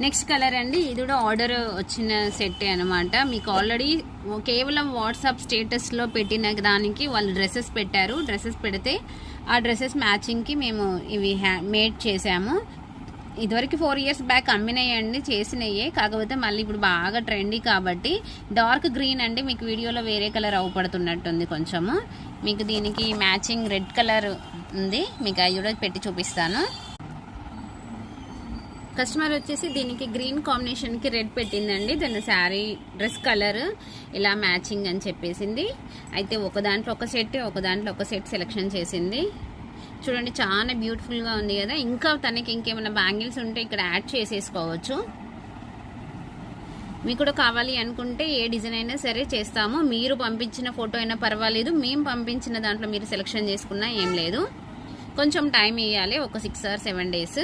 Next colour అండి, ఇది కూడా ఆర్డర్ వచ్చిన సెట్ అనమాట. మీకు ఆల్రెడీ కేవలం వాట్సాప్ స్టేటస్లో పెట్టిన దానికి వాళ్ళు డ్రెస్సెస్ పెట్టారు. డ్రెస్సెస్ పెడితే ఆ డ్రెస్సెస్ మ్యాచింగ్కి మేము ఇవి మేడ్ చేసాము. ఇదివరకు 4 years బ్యాక్ అమ్మినాయండి, చేసినయ్యే. కాకపోతే మళ్ళీ ఇప్పుడు బాగా ట్రెండీ కాబట్టి డార్క్ గ్రీన్ అండి. మీకు వీడియోలో వేరే కలర్ అవుపడుతున్నట్టుంది కొంచెము. మీకు దీనికి మ్యాచింగ్ రెడ్ కలర్ ఉంది, మీకు అవి కూడా పెట్టి చూపిస్తాను. కస్టమర్ వచ్చేసి దీనికి గ్రీన్ కాంబినేషన్కి రెడ్ పెట్టిందండి. దాని శారీ డ్రెస్ కలర్ ఇలా మ్యాచింగ్ అని చెప్పేసింది. అయితే ఒక దాంట్లో ఒక సెట్ సెలెక్షన్ చేసింది. చూడండి చాలా బ్యూటిఫుల్గా ఉంది కదా. ఇంకా తనకి ఇంకేమైనా బ్యాంగిల్స్ ఉంటే ఇక్కడ యాడ్ చేసేసుకోవచ్చు. మీకు కూడా కావాలి అనుకుంటే ఏ డిజైన్ అయినా సరే చేస్తాము. మీరు పంపించిన ఫోటో అయినా పర్వాలేదు, మేము పంపించిన దాంట్లో మీరు సెలెక్షన్ చేసుకున్నా ఏం లేదు. కొంచెం టైం ఇవ్వాలి, ఒక 6 or 7 days.